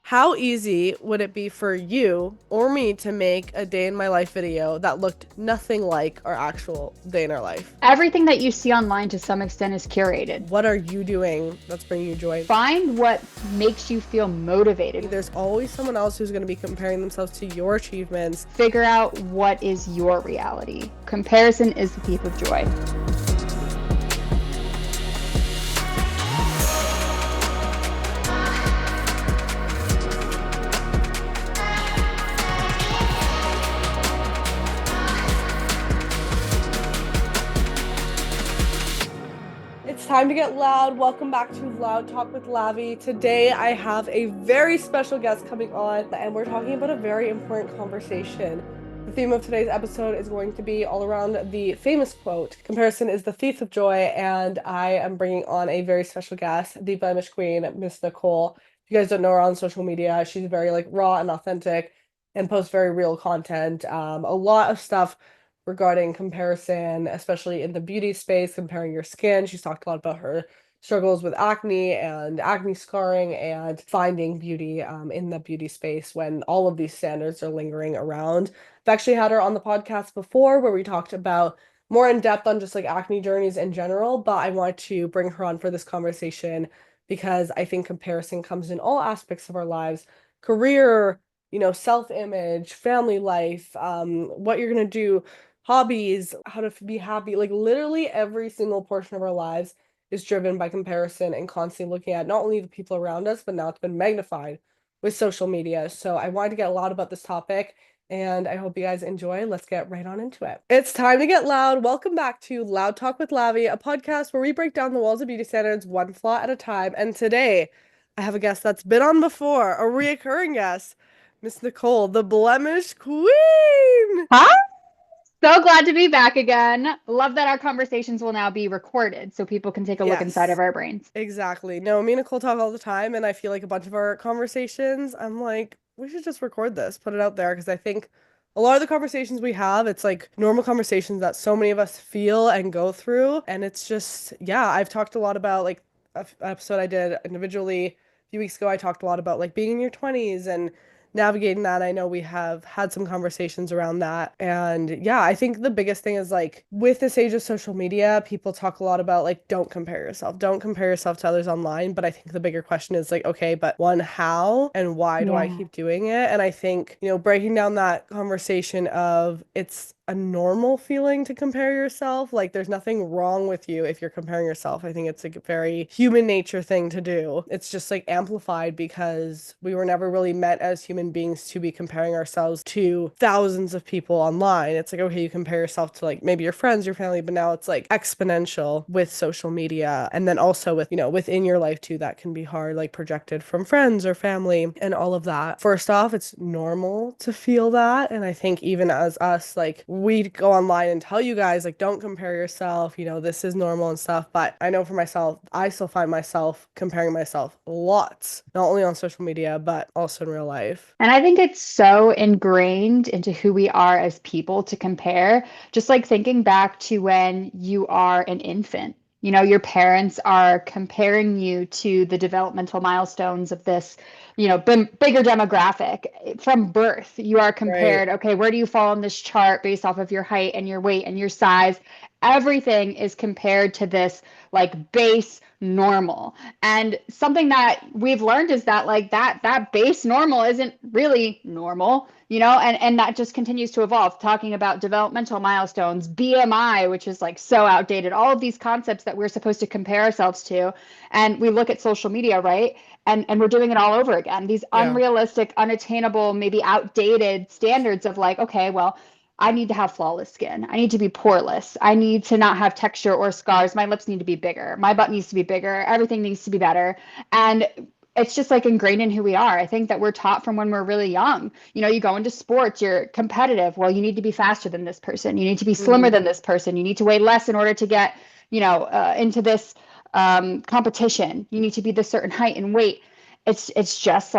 How easy would it be for you or me to make a day in my life video that looked nothing like our actual day in our life? Everything that you see online to some extent is curated. What are you doing that's bringing you joy? Find what makes you feel motivated. There's always someone else who's going to be comparing themselves to your achievements. Figure out what is your reality. Comparison is the thief of joy. It's time to get loud. Welcome back to LoudTalk with Lavi. Today I have a very special guest coming on, and we're talking about a very important conversation. The theme of today's episode is going to be all around the famous quote, "Comparison is the thief of joy," and I am bringing on a very special guest, the blemish queen, Miss Nicole. If you guys don't know her on social media, she's very raw and authentic and posts very real content. A lot of stuff regarding comparison, especially in the beauty space, comparing your skin. She's talked a lot about her struggles with acne and acne scarring and finding beauty in the beauty space when all of these standards are lingering around. I've actually had her on the podcast before where we talked about more in depth on just acne journeys in general, but I want to bring her on for this conversation because I think comparison comes in all aspects of our lives, career, self-image, family life, what you're going to do, hobbies, how to be happy. Literally every single portion of our lives is driven by comparison and constantly looking at not only the people around us, but now it's been magnified with social media. So I wanted to get a lot about this topic and I hope you guys enjoy. Let's get right on into it. It's time to get loud. Welcome back to Loud Talk with Lavi, a podcast where we break down the walls of beauty standards one flaw at a time. And today I have a guest that's been on before, a reoccurring guest, Miss Nicole, the blemish queen. Hi! So glad to be back again. Love that our conversations will now be recorded so people can take a look inside of Yes, our brains. exactly. No, me and Nicole talk all the time, and I feel like a bunch of our conversations, I'm like, we should just record this, put it out there, because I think a lot of the conversations we have, it's normal conversations that so many of us feel and go through. And it's just, yeah, I've talked a lot about an episode I did individually a few weeks ago. I talked a lot about being in your 20s and navigating that. I know we have had some conversations around that. And yeah, I think the biggest thing is with this age of social media, people talk a lot about don't compare yourself. Don't compare yourself to others online. But I think the bigger question is okay, but one, how and why do I Yeah. keep doing it? And I think, breaking down that conversation of it's a normal feeling to compare yourself. There's nothing wrong with you if you're comparing yourself. I think it's a very human nature thing to do. It's just amplified because we were never really meant as human beings to be comparing ourselves to thousands of people online. It's okay, you compare yourself to maybe your friends, your family, but now it's exponential with social media. And then also with, within your life too, that can be hard, projected from friends or family and all of that. First off, it's normal to feel that. And I think even as us, we'd go online and tell you guys don't compare yourself, this is normal and stuff. But I know for myself, I still find myself comparing myself lots, not only on social media but also in real life. And I think it's so ingrained into who we are as people to compare. Just thinking back to when you are an infant, your parents are comparing you to the developmental milestones of this, bigger demographic from birth. You are Right. compared, okay, where do you fall on this chart based off of your height and your weight and your size? Everything is compared to this base normal. And something that we've learned is that that base normal isn't really normal, and that just continues to evolve. Talking about developmental milestones, BMI, which is so outdated, all of these concepts that we're supposed to compare ourselves to. And we look at social media, right? And we're doing it all over again. These Yeah. unrealistic, unattainable, maybe outdated standards of okay, well, I need to have flawless skin. I need to be poreless. I need to not have texture or scars. My lips need to be bigger. My butt needs to be bigger. Everything needs to be better. And it's just ingrained in who we are. I think that we're taught from when we're really young. You go into sports, you're competitive. Well, you need to be faster than this person. You need to be slimmer Mm-hmm. than this person. You need to weigh less in order to get, into this competition. You need to be this certain height and weight. It's just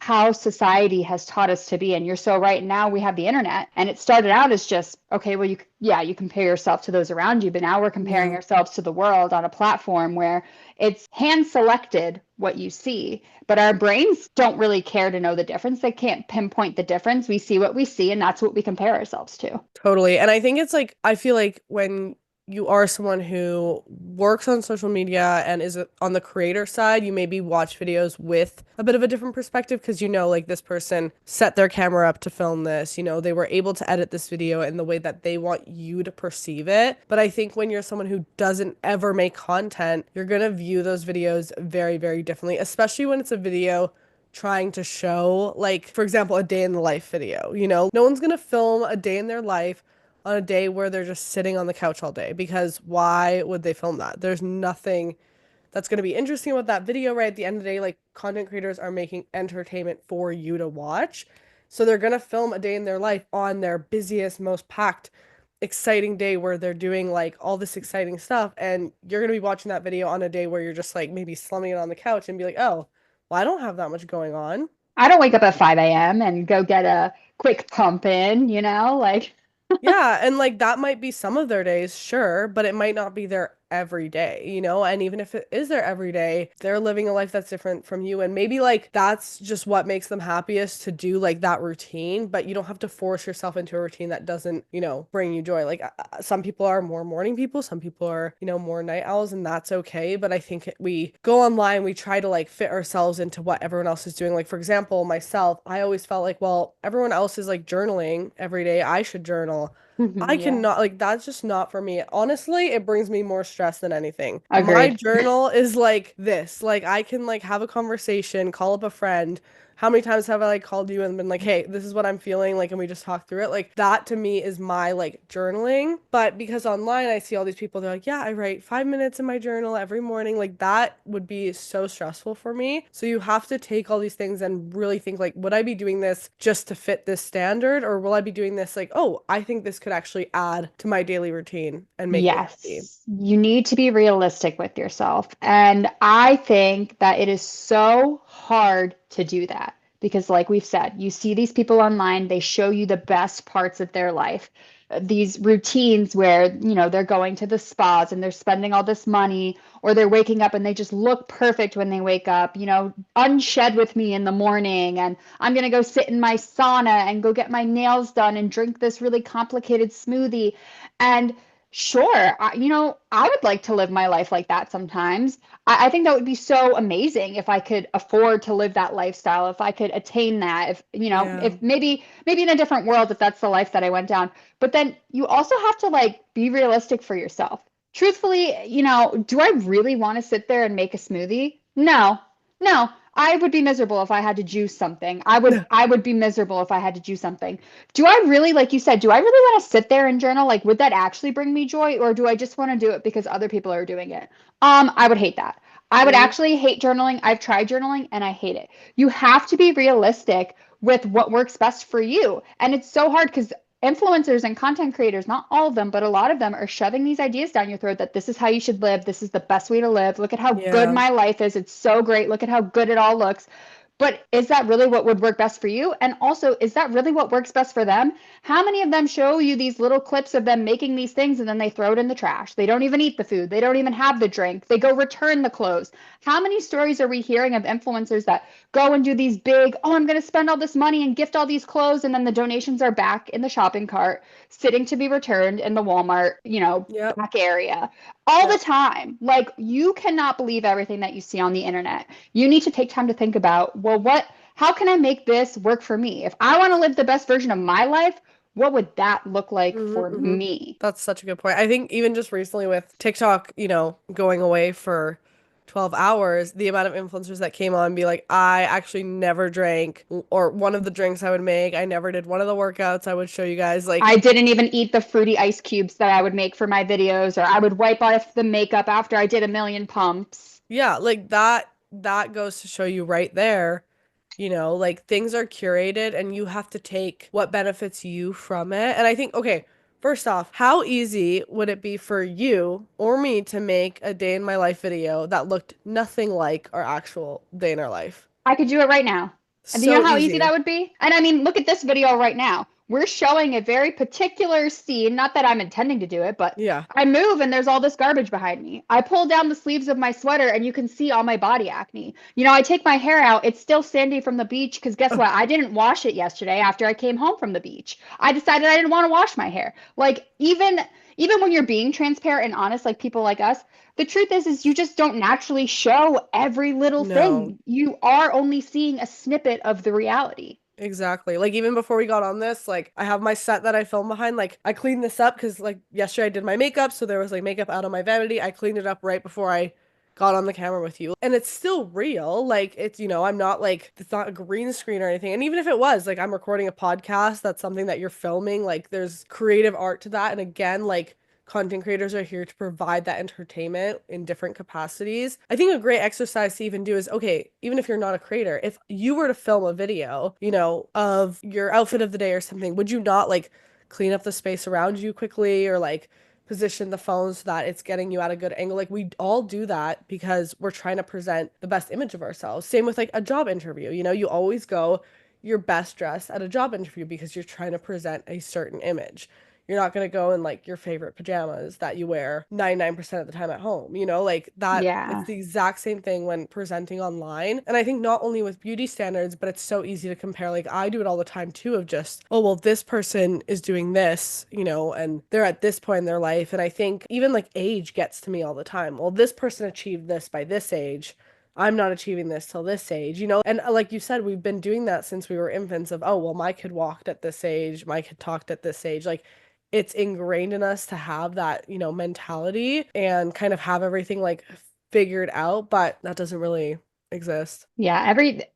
how society has taught us to be. And you're so right. Now we have the internet, and it started out as just, okay, well, yeah, you compare yourself to those around you, but now we're comparing Yeah. ourselves to the world on a platform where it's hand selected what you see, but our brains don't really care to know the difference. They can't pinpoint the difference. We see what we see, and that's what we compare ourselves to. Totally. And I think it's like, I feel like when you are someone who works on social media and is on the creator side, you maybe watch videos with a bit of a different perspective because you know, like this person set their camera up to film this, you know, they were able to edit this video in the way that they want you to perceive it. But I think when you're someone who doesn't ever make content, you're going to view those videos very, very differently, especially when it's a video trying to show, like, for example, a day in the life video. You know, no one's gonna film a day in their life on a day where they're just sitting on the couch all day because why would they film that? There's nothing that's going to be interesting about that video, right? At the end of the day, like content creators are making entertainment for you to watch. So they're going to film a day in their life on their busiest, most packed, exciting day where they're doing like all this exciting stuff. And you're going to be watching that video on a day where you're just like maybe slumming it on the couch and be like, oh, well, I don't have that much going on. I don't wake up at 5 a.m. and go get a quick pump in, like. Yeah, and like that might be some of their days, sure, but it might not be their every day, you know? And even if it is their every day, they're living a life that's different from you. And maybe like that's just what makes them happiest to do like that routine, but you don't have to force yourself into a routine that doesn't, you know, bring you joy. Like some people are more morning people, some people are, you know, more night owls, and that's okay. But I think we go online, we try to like fit ourselves into what everyone else is doing. Like, for example, myself, I always felt like, well, everyone else is like journaling every day. I should journal. I Yeah, cannot, like, that's just not for me. Honestly, it brings me more stress than anything. My agreed. journal is like this. Like, I can, like, have a conversation, call up a friend. How many times have I, like, called you and been like, hey, this is what I'm feeling, like, and we just talk through it? Like, that to me is my, like, journaling. But because online I see all these people, they're like, yeah, I write 5 minutes in my journal every morning. Like, that would be so stressful for me. So you have to take all these things and really think, like, would I be doing this just to fit this standard? Or will I be doing this, like, oh, I think this could actually add to my daily routine and make me happy? Yes, you need to be realistic with yourself. And I think that it is so hard to do that because, like we've said, you see these people online, they show you the best parts of their life. These routines where, they're going to the spas and they're spending all this money, or they're waking up and they just look perfect when they wake up, unshed with me in the morning, and I'm going to go sit in my sauna and go get my nails done and drink this really complicated smoothie. And sure, I would like to live my life like that sometimes. I think that would be so amazing if I could afford to live that lifestyle, if I could attain that, Yeah. if maybe in a different world, if that's the life that I went down. But then you also have to like be realistic for yourself. Truthfully, do I really want to sit there and make a smoothie? No. No. I would be miserable if I had to juice something. I would be miserable if I had to juice something. Do I really, like you said, do I really want to sit there and journal? Like, would that actually bring me joy, or do I just want to do it because other people are doing it? I would hate that. I would Mm, actually hate journaling. I've tried journaling and I hate it. You have to be realistic with what works best for you. And it's so hard because influencers and content creators, not all of them, but a lot of them are shoving these ideas down your throat that this is how you should live. This is the best way to live. Look at how good yeah. my life is. It's so great. Look at how good it all looks. But is that really what would work best for you? And also, is that really what works best for them? How many of them show you these little clips of them making these things and then they throw it in the trash? They don't even eat the food. They don't even have the drink. They go return the clothes. How many stories are we hearing of influencers that go and do these big, oh, I'm going to spend all this money and gift all these clothes, and then the donations are back in the shopping cart, sitting to be returned in the Walmart, Yep. back area all the Yep. time? Like, you cannot believe everything that you see on the internet. You need to take time to think about, well, how can I make this work for me? If I want to live the best version of my life, what would that look like for Mm-hmm, mm-hmm. me? That's such a good point. I think even just recently with TikTok, you know, going away for 12 hours, the amount of influencers that came on and be like, I actually never drank, or one of the drinks I would make, I never did one of the workouts I would show you guys. Like, I didn't even eat the fruity ice cubes that I would make for my videos, or I would wipe off the makeup after I did a million pumps. yeah, like that goes to show you right there, you know, like things are curated and you have to take what benefits you from it. And I think, okay, first off, how easy would it be for you or me to make a day in my life video that looked nothing like our actual day in our life? I could do it right now. And do you So know how easy that easy. would be? And I mean, look at this video right now. We're showing a very particular scene. Not that I'm intending to do it, but Yeah. I move and there's all this garbage behind me. I pull down the sleeves of my sweater and you can see all my body acne. I take my hair out. It's still sandy from the beach because guess what? I didn't wash it yesterday after I came home from the beach. I decided I didn't want to wash my hair. Like even when you're being transparent and honest, like people like us, the truth is you just don't naturally show every little No. thing. You are only seeing a snippet of the reality. Exactly. Like even before we got on this, like I have my set that I film behind. Like I cleaned this up because like yesterday I did my makeup, so there was like makeup out on my vanity. I cleaned it up right before I got on the camera with you. And it's still real. Like it's, I'm not like it's not a green screen or anything. And even if it was, like I'm recording a podcast, that's something that you're filming. Like there's creative art to that. And again, like content creators are here to provide that entertainment in different capacities. I think a great exercise to even do is okay, even if you're not a creator, if you were to film a video, of your outfit of the day or something, would you not like clean up the space around you quickly or like position the phone so that it's getting you at a good angle? Like we all do that because we're trying to present the best image of ourselves. Same with like a job interview, you always go your best dressed at a job interview because you're trying to present a certain image. You're not going to go in like your favorite pajamas that you wear 99% of the time at home, like that. It's Yeah. the exact same thing when presenting online. And I think not only with beauty standards, but it's so easy to compare. Like I do it all the time too of just, oh, well, this person is doing this, and they're at this point in their life. And I think even like age gets to me all the time. Well, this person achieved this by this age. I'm not achieving this till this age, And like you said, we've been doing that since we were infants of, oh, well, my kid walked at this age, my kid talked at this age. Like it's ingrained in us to have that, mentality and kind of have everything like figured out, but that doesn't really exist. Yeah,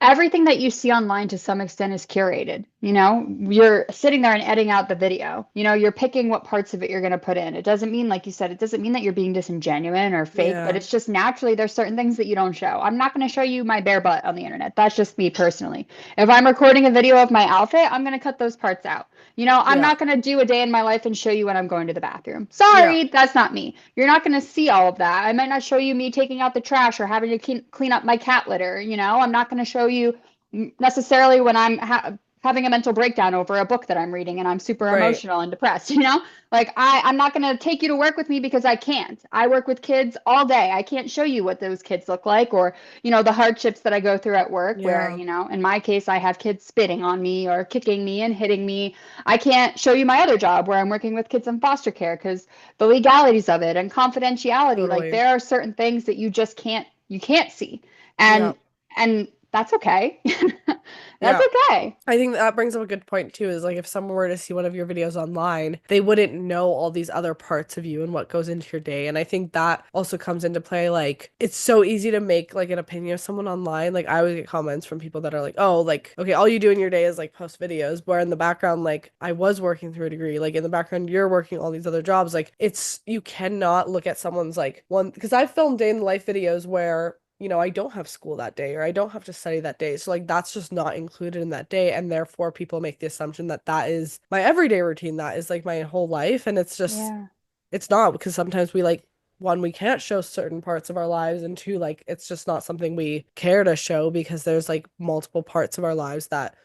everything that you see online to some extent is curated. You're sitting there and editing out the video. You're picking what parts of it you're going to put in. It doesn't mean, like you said, it doesn't mean that you're being disingenuous or fake, but Yeah. it's just naturally there's certain things that you don't show. I'm not going to show you my bare butt on the internet. That's just me personally. If I'm recording a video of my outfit, I'm going to cut those parts out. I'm Yeah. not going to do a day in my life and show you when I'm going to the bathroom. Yeah. Sorry, that's not me. You're not going to see all of that. I might not show you me taking out the trash or having to clean up my cat litter. I'm not going to show you necessarily when I'm having a mental breakdown over a book that I'm reading and I'm super Right. emotional and depressed. Like I'm not going to take you to work with me because I can't. I work with kids all day. I can't show you what those kids look like or, the hardships that I go through at work where, Yeah. in my case, I have kids spitting on me or kicking me and hitting me. I can't show you my other job where I'm working with kids in foster care because the legalities of it and confidentiality, like Totally. there are certain things that you can't see. Yeah. And that's okay. That's Yeah. okay. I think that brings up a good point too, is like if someone were to see one of your videos online, they wouldn't know all these other parts of you and what goes into your day. And I think that also comes into play. Like it's so easy to make like an opinion of someone online. Like I always get comments from people that are like, oh, like, okay, all you do in your day is like post videos, where in the background, like I was working through a degree, like in the background, you're working all these other jobs. Like it's, you cannot look at someone's like one, because I've filmed day in the life videos where I don't have school that day or I don't have to study that day. So, like, that's just not included in that day. And therefore, people make the assumption that that is my everyday routine. That is like my whole life. And it's just, Yeah. it's not, because sometimes we like, one, we can't show certain parts of our lives. And two, like, it's just not something we care to show because there's like multiple parts of our lives that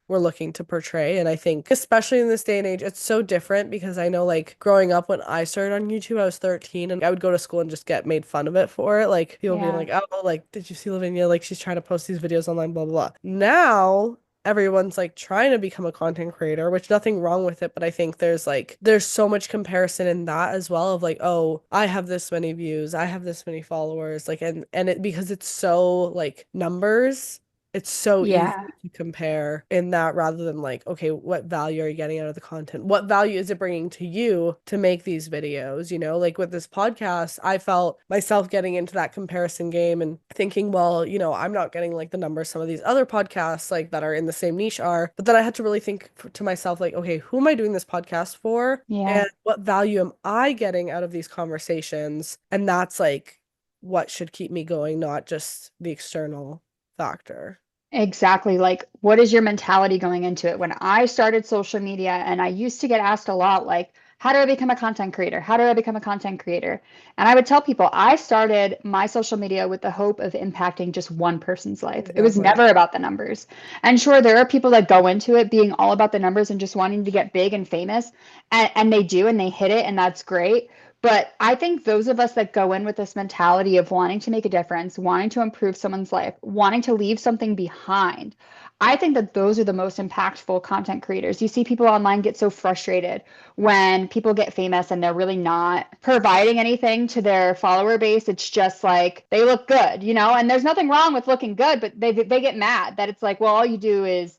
we're looking to portray. And I think, especially in this day and age, it's so different because I know, like, growing up when I started on YouTube, I was 13 and I would go to school and just get made fun of it for it. Like, people being Yeah. like, oh, like, did you see Lavinia? Like, she's trying to post these videos online, blah, blah, blah. Now, everyone's like trying to become a content creator, which nothing wrong with it, but I think there's so much comparison in that as well of like, oh, I have this many views, I have this many followers, like and it, because it's so like numbers, it's so easy Yeah. to compare in that rather than like, okay, what value are you getting out of the content? What value is it bringing to you to make these videos? Like with this podcast, I felt myself getting into that comparison game and thinking, well, I'm not getting like the numbers some of these other podcasts like that are in the same niche are. But then I had to really think to myself, like, okay, who am I doing this podcast for? Yeah. And what value am I getting out of these conversations? And that's like what should keep me going, not just the external factor. Exactly. Like, what is your mentality going into it? When I started social media, and I used to get asked a lot, like, how do I become a content creator? How do I become a content creator? And I would tell people I started my social media with the hope of impacting just one person's life. It was Exactly. never about the numbers. And sure, there are people that go into it being all about the numbers and just wanting to get big and famous, and they do and they hit it, and that's great. But I think those of us that go in with this mentality of wanting to make a difference, wanting to improve someone's life, wanting to leave something behind, I think that those are the most impactful content creators. You see people online get so frustrated when people get famous and they're really not providing anything to their follower base. It's just like they look good, you know, and there's nothing wrong with looking good, but they get mad that it's like, well, all you do is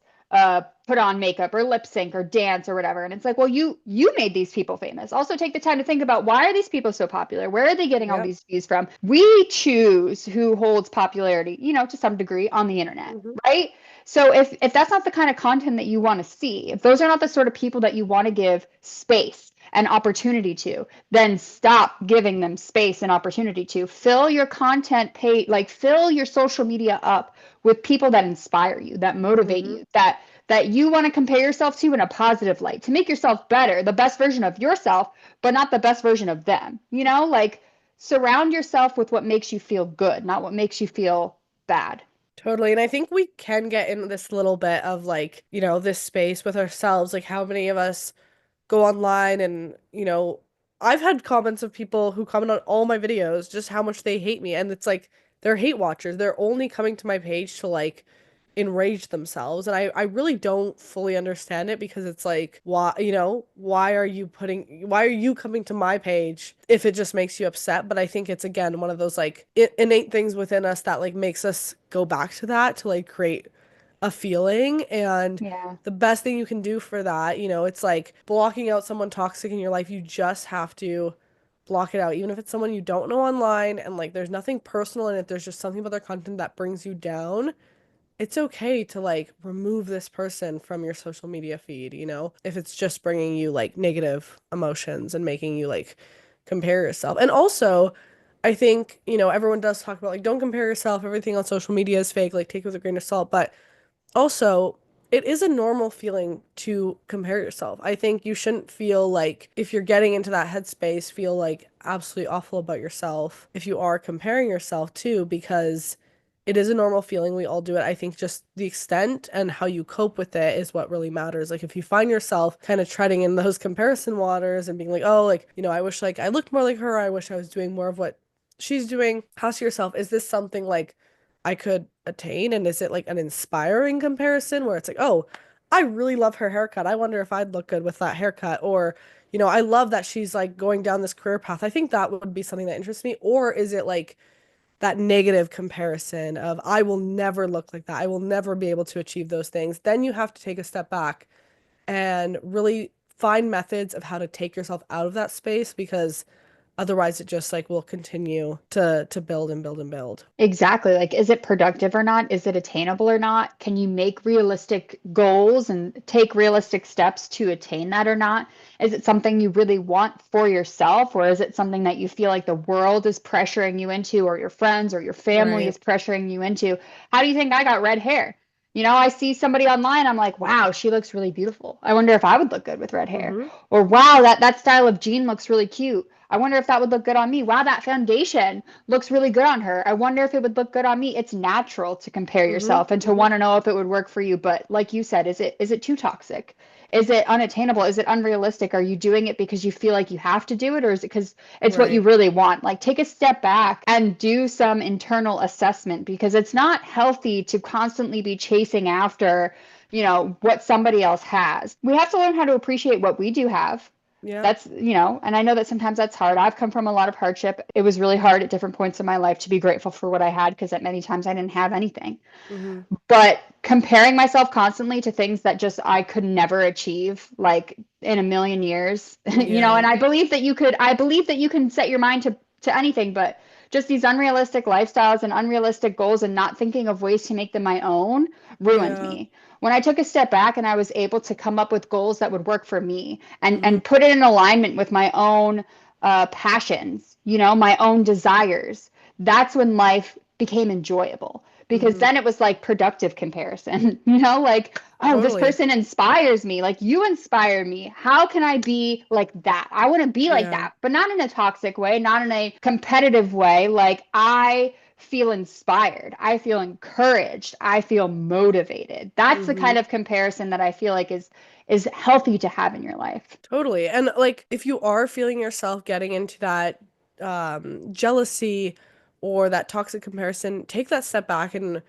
put on makeup or lip sync or dance or whatever. And it's like, well, you made these people famous. Also take the time to think about, why are these people so popular? Where are they getting all Yep. these views from? We choose who holds popularity, you know, to some degree on the internet, Hmm. right? So if that's not the kind of content that you want to see, if those are not the sort of people that you want to give space and opportunity to, then stop giving them space and opportunity to. Fill your content page, like fill your social media up with people that inspire you, that motivate Hmm. you, that you want to compare yourself to in a positive light, to make yourself better, the best version of yourself, but not the best version of them. You know, like surround yourself with what makes you feel good, not what makes you feel bad. Totally. And I think we can get in this little bit of like, this space with ourselves. Like, how many of us go online and, I've had comments of people who comment on all my videos just how much they hate me. And it's like they're hate watchers. They're only coming to my page to like enrage themselves. And I really don't fully understand it because it's like, why are you coming to my page if it just makes you upset? But I think it's again one of those like innate things within us that like makes us go back to that to like create a feeling. And Yeah. the best thing you can do for that, it's like blocking out someone toxic in your life. You just have to block it out, even if it's someone you don't know online and like there's nothing personal in it. There's just something about their content that brings you down. It's okay to like remove this person from your social media feed, if it's just bringing you like negative emotions and making you like compare yourself. And also, I think, everyone does talk about like don't compare yourself, everything on social media is fake, like take it with a grain of salt, but also, it is a normal feeling to compare yourself. I think you shouldn't feel like if you're getting into that headspace, feel like absolutely awful about yourself if you are comparing yourself too, because it is a normal feeling. We all do it. I think just the extent and how you cope with it is what really matters. Like if you find yourself kind of treading in those comparison waters and being like, oh, like, I wish like I looked more like her. I wish I was doing more of what she's doing. Ask yourself, is this something like I could attain? And is it like an inspiring comparison where it's like, oh, I really love her haircut. I wonder if I'd look good with that haircut. Or, I love that she's like going down this career path. I think that would be something that interests me. Or is it like that negative comparison of I will never look like that. I will never be able to achieve those things. Then you have to take a step back and really find methods of how to take yourself out of that space because otherwise it just like will continue to build and build and build. Exactly. Like, is it productive or not? Is it attainable or not? Can you make realistic goals and take realistic steps to attain that or not? Is it something you really want for yourself, or is it something that you feel like the world is pressuring you into, or your friends or your family Right. is pressuring you into? How do you think I got red hair? You know, I see somebody online, I'm like, wow, she looks really beautiful. I wonder if I would look good with red hair. Mm-hmm. Or wow, that style of jean looks really cute. I wonder if that would look good on me. Wow, that foundation looks really good on her. I wonder if it would look good on me. It's natural to compare Mm-hmm. yourself and to want to know if it would work for you. But like you said, is it too toxic? Is it unattainable? Is it unrealistic? Are you doing it because you feel like you have to do it, or is it because it's what you Right. really want? Like take a step back and do some internal assessment because it's not healthy to constantly be chasing after, what somebody else has. We have to learn how to appreciate what we do have. Yep. That's, and I know that sometimes that's hard. I've come from a lot of hardship. It was really hard at different points in my life to be grateful for what I had because at many times I didn't have anything. Mm-hmm. But comparing myself constantly to things that just I could never achieve, like in a million years, and Yeah. I believe that you can set your mind to anything, but just these unrealistic lifestyles and unrealistic goals and not thinking of ways to make them my own ruined Yeah. me. When I took a step back and I was able to come up with goals that would work for me and Mm-hmm. put it in alignment with my own passions, my own desires, that's when life became enjoyable because then it was like productive comparison, like, oh, this Totally. person inspires me. Like, you inspire me. How can I be like that? I want to be like Yeah. that, but not in a toxic way, not in a competitive way. Like, I feel inspired. I feel encouraged. I feel motivated. That's the Hmm. kind of comparison that I feel like is healthy to have in your life. Totally. And like if you are feeling yourself getting into that jealousy or that toxic comparison, take that step back and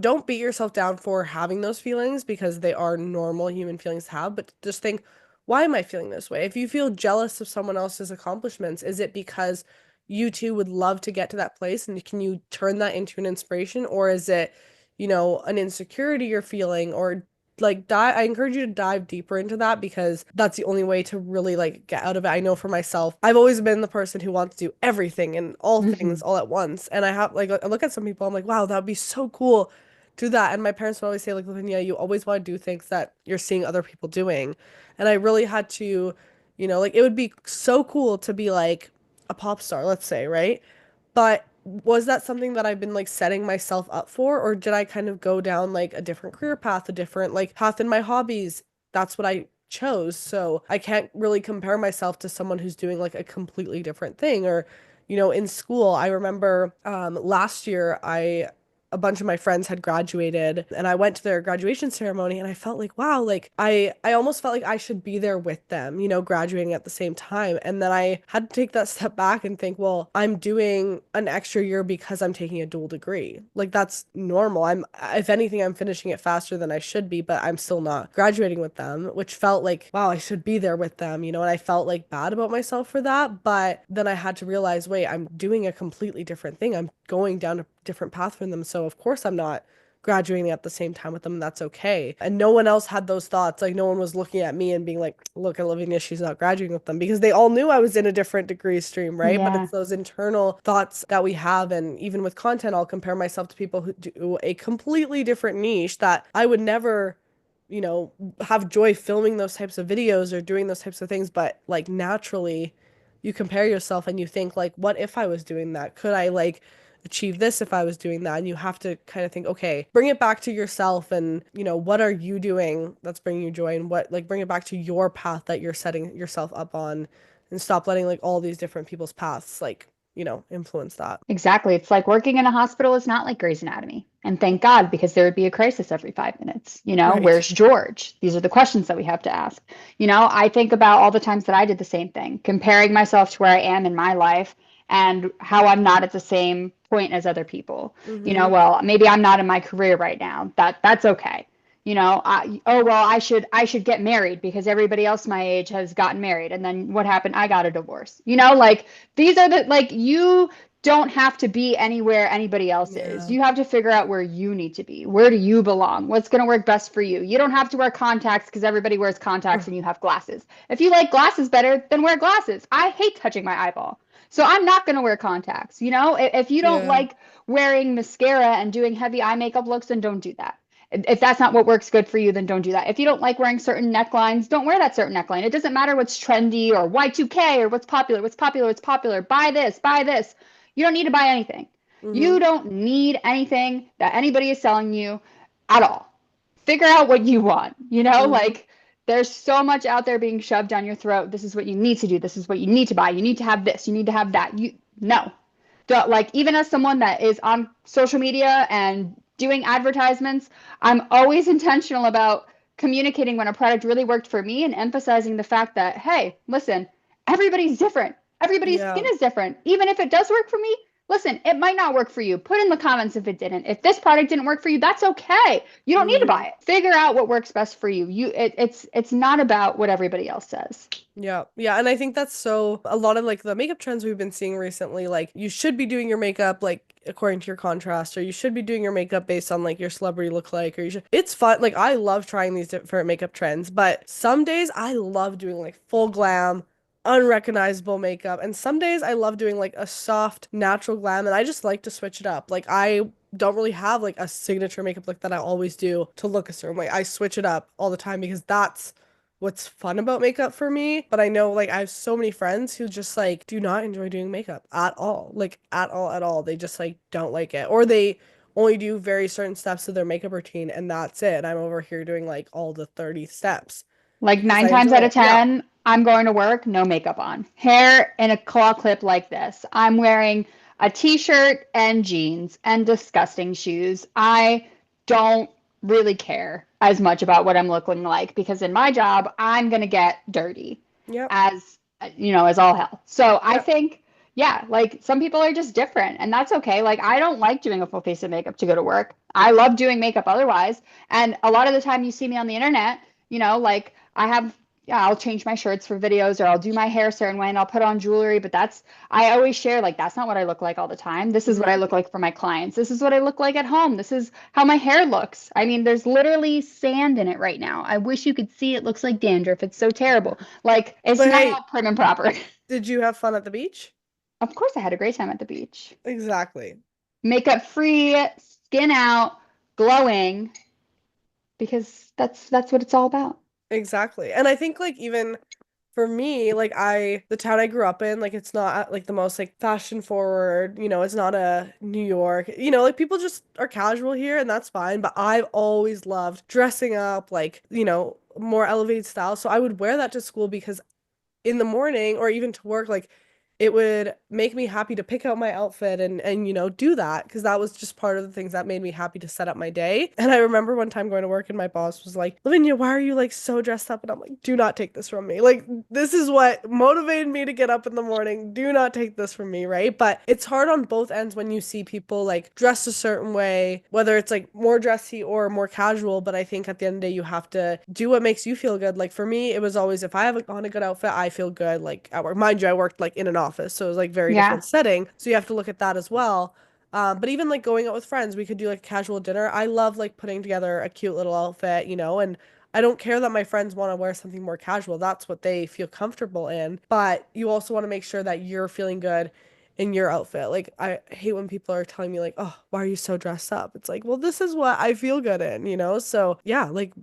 don't beat yourself down for having those feelings because they are normal human feelings to have, but just think, why am I feeling this way? If you feel jealous of someone else's accomplishments, is it because you too would love to get to that place and can you turn that into an inspiration, or is it, an insecurity you're feeling, or like dive I encourage you to dive deeper into that because that's the only way to really like get out of it. I know for myself, I've always been the person who wants to do everything and all things Mhm. all at once. And I have like I look at some people, I'm like, wow, that would be so cool to do that. And my parents would always say, like, Lavinia, you always want to do things that you're seeing other people doing. And I really had to, like it would be so cool to be like a pop star, let's say, right? But was that something that I've been like setting myself up for, or did I kind of go down like a different career path, a different like path in my hobbies? That's what I chose. So I can't really compare myself to someone who's doing like a completely different thing. Or, in school, I remember last year I a bunch of my friends had graduated and I went to their graduation ceremony and I felt like, wow, like I almost felt like I should be there with them, graduating at the same time. And then I had to take that step back and think, well, I'm doing an extra year because I'm taking a dual degree. Like that's normal. If anything, I'm finishing it faster than I should be, but I'm still not graduating with them, which felt like, wow, I should be there with them, and I felt like bad about myself for that. But then I had to realize, wait, I'm doing a completely different thing. I'm going down a different path from them. So of course I'm not graduating at the same time with them, and that's okay. And no one else had those thoughts. Like no one was looking at me and being like, look at Lavinia, she's not graduating with them, because they all knew I was in a different degree stream, right? But Yeah. it's those internal thoughts that we have. And even with content, I'll compare myself to people who do a completely different niche that I would never have joy filming those types of videos or doing those types of things, but like naturally you compare yourself and you think like, what if I was doing that? Could I like achieve this if I was doing that? And you have to kind of think, okay, bring it back to yourself and, what are you doing that's bringing you joy, and what like bring it back to your path that you're setting yourself up on, and stop letting like all these different people's paths like, influence that. Exactly. It's like working in a hospital is not like Grey's Anatomy. And thank God, because there would be a crisis every 5 minutes. Right. Where's George? These are the questions that we have to ask. I think about all the times that I did the same thing, comparing myself to where I am in my life and how I'm not at the same point as other people. Mm-hmm. Well, maybe I'm not in my career right now. That's okay. Oh well, I should get married because everybody else my age has gotten married. And then what happened? I got a divorce. Like these are the like you don't have to be anywhere anybody else is. Yeah. You have to figure out where you need to be. Where do you belong? What's going to work best for you? You don't have to wear contacts because everybody wears contacts and you have glasses. If you like glasses better, then wear glasses. I hate touching my eyeball. So I'm not going to wear contacts. If you don't Yeah. like wearing mascara and doing heavy eye makeup looks, then don't do that. If that's not what works good for you, then don't do that. If you don't like wearing certain necklines, don't wear that certain neckline. It doesn't matter what's trendy or Y2K or what's popular, what's popular, what's popular. Buy this, buy this. You don't need to buy anything. Mm-hmm. You don't need anything that anybody is selling you at all. Figure out what you want. Mm-hmm. Like there's so much out there being shoved down your throat. This is what you need to do. This is what you need to buy. You need to have this. You need to have that. You no. Like even as someone that is on social media and doing advertisements, I'm always intentional about communicating when a product really worked for me and emphasizing the fact that, hey, listen, everybody's different. Everybody's skin Yeah. is different. Even if it does work for me, listen, it might not work for you. Put in the comments if it didn't. If this product didn't work for you, that's okay. You don't need to Mm-hmm. buy it. Figure out what works best for you. It's not about what everybody else says. Yeah. Yeah. And I think that's so a lot of like the makeup trends we've been seeing recently, like you should be doing your makeup like according to your contrast, or you should be doing your makeup based on like your celebrity look like, or you should, it's fun. Like I love trying these different makeup trends, but some days I love doing like full glam, unrecognizable makeup. And some days I love doing like a soft, natural glam. And I just like to switch it up. Like I don't really have like a signature makeup look that I always do to look a certain way. I switch it up all the time because that's what's fun about makeup for me. But I know like I have so many friends who just like do not enjoy doing makeup at all. Like at all, at all. They just like don't like it. Or they only do very certain steps of their makeup routine and that's it. And I'm over here doing like all the 30 steps Like because nine I times enjoy out of it. Yeah. 10, I'm going to work, no makeup on. Hair in a claw clip like this. I'm wearing a t-shirt and jeans and disgusting shoes. I don't really care as much about what I'm looking like because in my job, I'm going to get dirty Yep. as, as all hell. So I Yep. think, yeah, like some people are just different and that's okay. Like I don't like doing a full face of makeup to go to work. I love doing makeup otherwise. And a lot of the time you see me on the internet, like I have, yeah, I'll change my shirts for videos or I'll do my hair a certain way and I'll put on jewelry. But I always share, like, that's not what I look like all the time. This is what I Hmm. look like for my clients. This is what I look like at home. This is how my hair looks. I mean, there's literally sand in it right now. I wish you could see it looks like dandruff. It's so terrible. Like, it's But not hey, all prim and proper. did you have fun at the beach? Of course, I had a great time at the beach. Exactly. Makeup free, skin out, glowing, because that's what it's all about. Exactly. And I think like even for me, like the town I grew up in, like it's not like the most like fashion forward, it's not a New York. Like people just are casual here and that's fine, but I've always loved dressing up like, more elevated style. So I would wear that to school because in the morning or even to work, like it would make me happy to pick out my outfit and do that because that was just part of the things that made me happy to set up my day. And I remember one time going to work and my boss was like, Lavinia, why are you like so dressed up? And I'm like, do not take this from me. Like this is what motivated me to get up in the morning. Do not take this from me, right? But it's hard on both ends when you see people like dressed a certain way, whether it's like more dressy or more casual. But I think at the end of the day, you have to do what makes you feel good. Like for me, it was always if I have on a good outfit, I feel good like at work. Mind you, I worked like in an office, so it was like very Yeah. different setting. So you have to look at that as well. But even like going out with friends, we could do like a casual dinner. I love like putting together a cute little outfit, and I don't care that my friends want to wear something more casual. That's what they feel comfortable in. But you also want to make sure that you're feeling good in your outfit. Like I hate when people are telling me like, "Oh, why are you so dressed up?" It's like, "Well, this is what I feel good in." So, yeah, like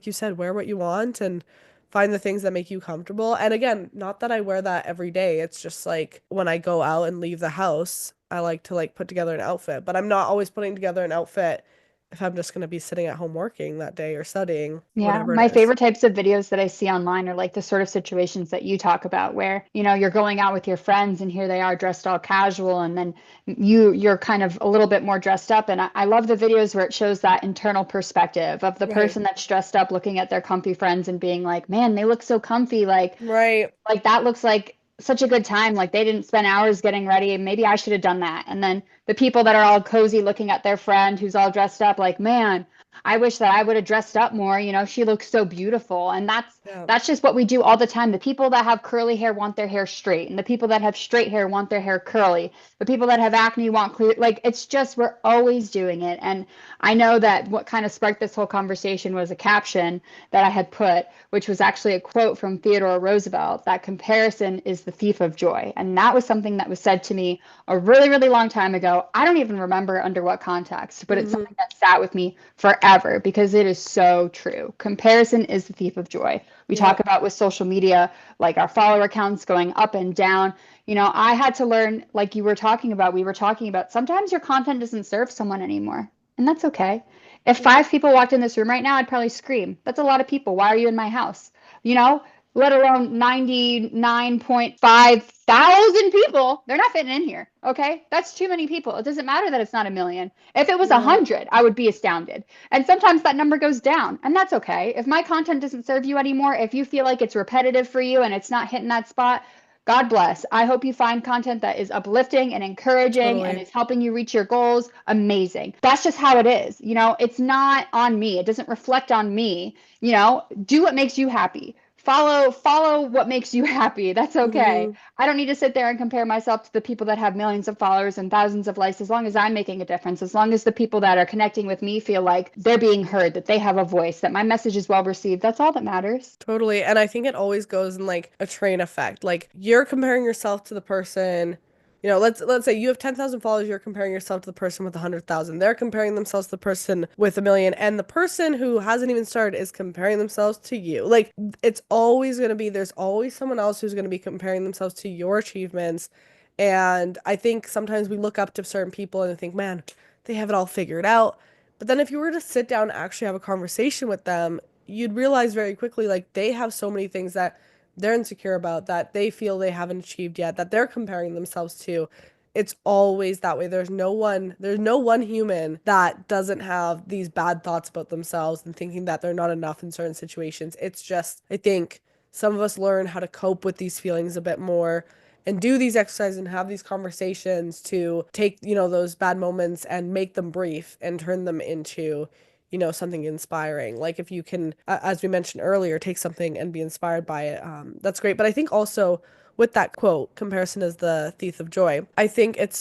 you said, wear what you want and find the things that make you comfortable. And again, not that I wear that every day. It's just like when I go out and leave the house, I like to like put together an outfit, but I'm not always putting together an outfit if I'm just going to be sitting at home working that day or studying, Yeah, whatever it my is. favorite types of videos that I see online are like the sort of situations that you talk about where, you're going out with your friends and here they are dressed all casual and then you're kind of a little bit more dressed up. And I love the videos where it shows that internal perspective of the Right. person that's dressed up looking at their comfy friends and being like, man, they look so comfy. Right. Like that looks like such a good time. Like they didn't spend hours getting ready. Maybe I should have done that. And then the people that are all cozy looking at their friend who's all dressed up, like, man, I wish that I would have dressed up more. She looks so beautiful. And that's Yeah. that's just what we do all the time. The people that have curly hair want their hair straight, and the people that have straight hair want their hair curly. The people that have acne want clear. Like it's just we're always doing it. And I know that what kind of sparked this whole conversation was a caption that I had put, which was actually a quote from Theodore Roosevelt, that comparison is the thief of joy. And that was something that was said to me a really, really long time ago. I don't even remember under what context, but it's Hmm. something that sat with me forever because it is so true. Comparison is the thief of joy. We talk Yep. about with social media, like our follower counts going up and down. I had to learn, like you were talking about, we were talking about, sometimes your content doesn't serve someone anymore. And that's okay. If Yep. 5 people walked in this room right now, I'd probably scream. That's a lot of people. Why are you in my house? You know, let alone 99.5 thousand people. They're not fitting in here. Okay. That's too many people. It doesn't matter that it's not a million. If it was a Right. hundred, I would be astounded. And sometimes that number goes down, and that's okay. If my content doesn't serve you anymore, if you feel like it's repetitive for you and it's not hitting that spot, God bless. I hope you find content that is uplifting and encouraging and Totally. is helping you reach your goals. Amazing. That's just how it is. It's not on me. It doesn't reflect on me. Do what makes you happy. Follow what makes you happy. That's okay. Hmm. I don't need to sit there and compare myself to the people that have millions of followers and thousands of likes as long as I'm making a difference, as long as the people that are connecting with me feel like they're being heard, that they have a voice, that my message is well received. That's all that matters. Totally. And I think it always goes in like a train effect. Like you're comparing yourself to the person, let's say you have 10,000 followers, you're comparing yourself to the person with 100,000. They're comparing themselves to the person with a million, and the person who hasn't even started is comparing themselves to you. Like it's always going to be there's always someone else who's going to be comparing themselves to your achievements. And I think sometimes we look up to certain people and think, "Man, they have it all figured out. But then if you were to sit down and actually have a conversation with them, you'd realize very quickly like they have so many things that they're insecure about, that they feel they haven't achieved yet, that they're comparing themselves to. It's always that way. There's no one human that doesn't have these bad thoughts about themselves and thinking that they're not enough in certain situations. It's just, I think some of us learn how to cope with these feelings a bit more and do these exercises and have these conversations to take, those bad moments and make them brief and turn them into, something inspiring. Like if you can, as we mentioned earlier, take something and be inspired by it, that's great. But I think also with that quote, comparison is the thief of joy, I think it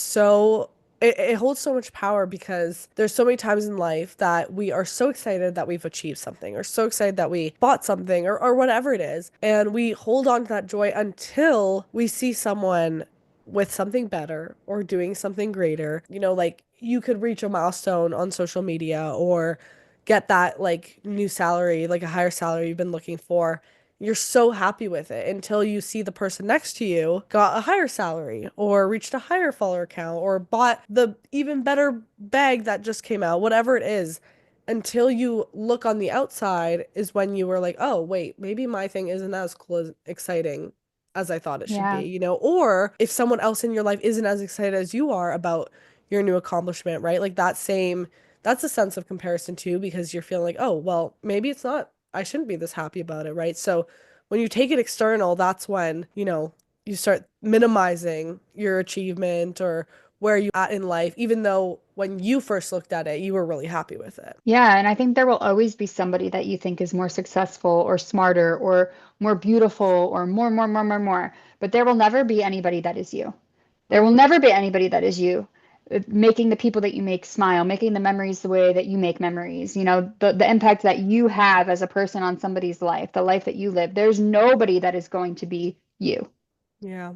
holds so much power because there's so many times in life that we are so excited that we've achieved something or so excited that we bought something or whatever it is. And we hold on to that joy until we see someone with something better or doing something greater. Like you could reach a milestone on social media or get that like new salary, like a higher salary you've been looking for. You're so happy with it until you see the person next to you got a higher salary or reached a higher follower count or bought the even better bag that just came out, whatever it is. Until you look on the outside is when you were like, oh, wait, maybe my thing isn't as cool as exciting as I thought it should be, Yeah. Or if someone else in your life isn't as excited as you are about your new accomplishment, right? Like that's a sense of comparison too, because you're feeling like, oh, well, maybe it's not, I shouldn't be this happy about it, right? So when you take it external, that's when, you start minimizing your achievement or where you at in life, even though when you first looked at it, you were really happy with it. Yeah, and I think there will always be somebody that you think is more successful or smarter or more beautiful or more. But there will never be anybody that is you. There will Mm-hmm. never be anybody that is you. Making the people that you make smile, making the memories the way that you make memories, the impact that you have as a person on somebody's life, the life that you live. There's nobody that is going to be you. Yeah.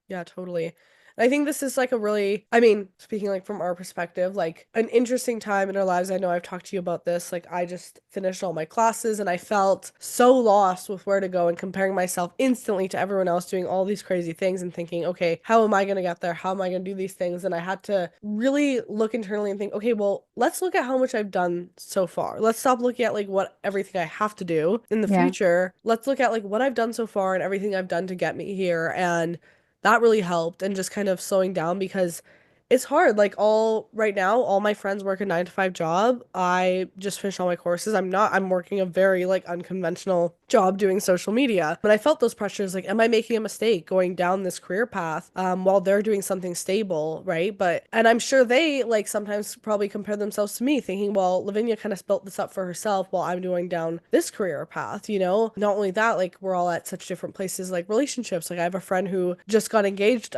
Yeah, totally. I think this is like a really, I mean, speaking like from our perspective, like an interesting time in our lives. I know I've talked to you about this. Like, I just finished all my classes and I felt so lost with where to go and comparing myself instantly to everyone else doing all these crazy things and thinking, okay, how am I going to get there? How am I going to do these things? And I had to really look internally and think, okay, well, let's look at how much I've done so far. Let's stop looking at like what everything I have to do in the Yeah. future. Let's look at like what I've done so far and everything I've done to get me here. And that really helped and just kind of slowing down because it's hard. Like all right now, all my friends work a 9 to 5 job. I just finished all my courses. I'm working a very like unconventional job doing social media. But I felt those pressures like, am I making a mistake going down this career path while they're doing something stable, right? And I'm sure they like sometimes probably compare themselves to me thinking, well, Lavinia kind of built this up for herself while I'm doing down this career path, Not only that, like we're all at such different places, like relationships. Like I have a friend who just got engaged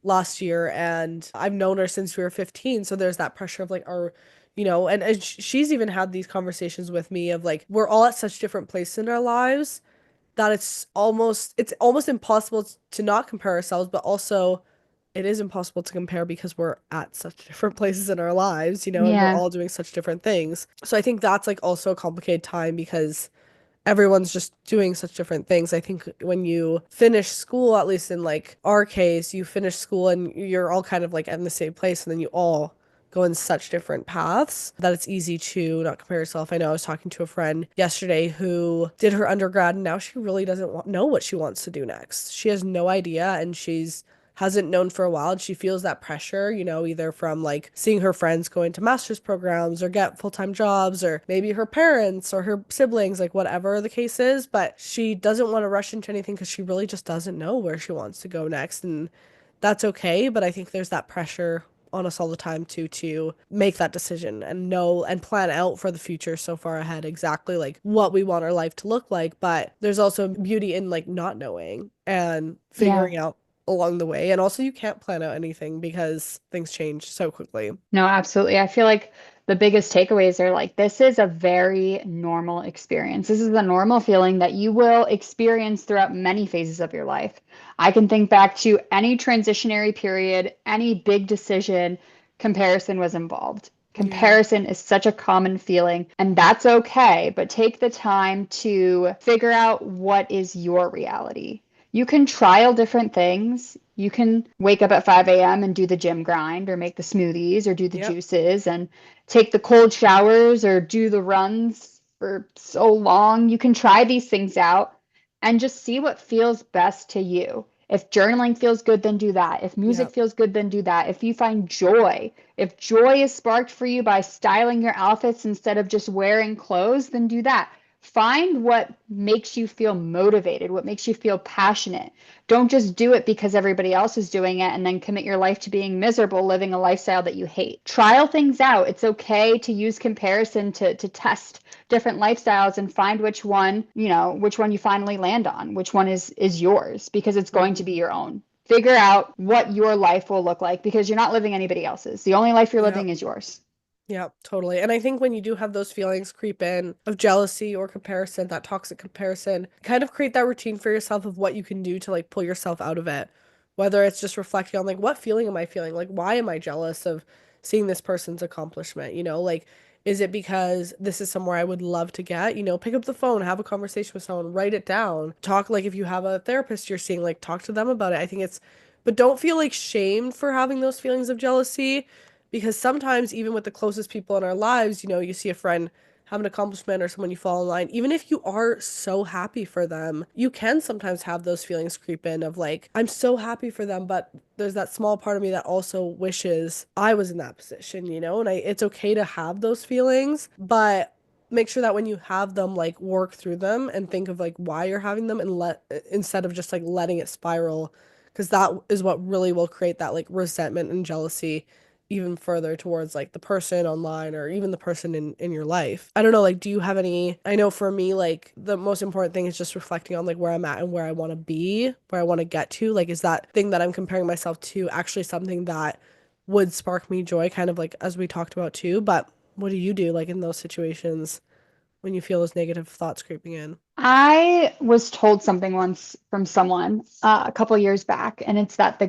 last year and I've known her since we were 15, so there's that pressure of like our and she's even had these conversations with me of like we're all at such different places in our lives that it's almost impossible to not compare ourselves, but also it is impossible to compare because we're at such different places in our lives, and we're Yeah. all doing such different things. So I think that's like also a complicated time because everyone's just doing such different things. I think when you finish school, at least in like our case, you finish school and you're all kind of like in the same place, and then you all go in such different paths that it's easy to not compare yourself. I know I was talking to a friend yesterday who did her undergrad and now she really doesn't know what she wants to do next. She has no idea and she's hasn't known for a while and she feels that pressure, either from like seeing her friends go into master's programs or get full-time jobs or maybe her parents or her siblings, like whatever the case is, but she doesn't want to rush into anything because she really just doesn't know where she wants to go next, and that's okay, but I think there's that pressure on us all the time to make that decision and know and plan out for the future so far ahead exactly like what we want our life to look like. But there's also beauty in like not knowing and Yeah. figuring out along the way. And also you can't plan out anything because things change so quickly. No, absolutely. I feel like the biggest takeaways are like, this is a very normal experience. This is the normal feeling that you will experience throughout many phases of your life. I can think back to any transitionary period, any big decision, comparison was involved. Yeah. Comparison is such a common feeling, and that's okay, but take the time to figure out what is your reality. You can trial different things. You can wake up at 5 a.m. and do the gym grind or make the smoothies or do the Yep. juices and take the cold showers or do the runs for so long. You can try these things out and just see what feels best to you. If journaling feels good, then do that. If music Yep. feels good, then do that. If you find joy, if joy is sparked for you by styling your outfits instead of just wearing clothes, then do that. Find what makes you feel motivated, what makes you feel passionate. Don't just do it because everybody else is doing it and then commit your life to being miserable living a lifestyle that you hate. Trial things out. It's okay to use comparison to test different lifestyles and find which one, which one you finally land on, which one is yours because it's going to Mhm. be your own. Figure out what your life will look like because you're not living anybody else's. The only life you're living Yep. is yours. Yeah, totally. And I think when you do have those feelings creep in of jealousy or comparison, that toxic comparison, kind of create that routine for yourself of what you can do to like pull yourself out of it. Whether it's just reflecting on like what feeling am I feeling? Like why am I jealous of seeing this person's accomplishment? Like is it because this is somewhere I would love to get? Pick up the phone, have a conversation with someone, write it down. Talk like if you have a therapist you're seeing, like talk to them about it. I think it's but don't feel like shamed for having those feelings of jealousy because sometimes even with the closest people in our lives, you see a friend have an accomplishment or someone you follow online, even if you are so happy for them, you can sometimes have those feelings creep in of like, I'm so happy for them, but there's that small part of me that also wishes I was in that position, and it's okay to have those feelings, but make sure that when you have them, like work through them and think of like why you're having them and let instead of just like letting it spiral, because that is what really will create that like resentment and jealousy even further towards like the person online or even the person in your life. I don't know, like do you have any I know for me like the most important thing is just reflecting on like where I'm at and where I want to be, where I want to get to. Like is that thing that I'm comparing myself to actually something that would spark me joy kind of like as we talked about too, but what do you do like in those situations when you feel those negative thoughts creeping in? I was told something once from someone a couple years back, and it's that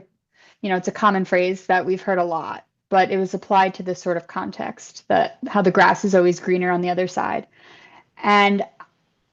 it's a common phrase that we've heard a lot, but it was applied to this sort of context that how the grass is always greener on the other side. And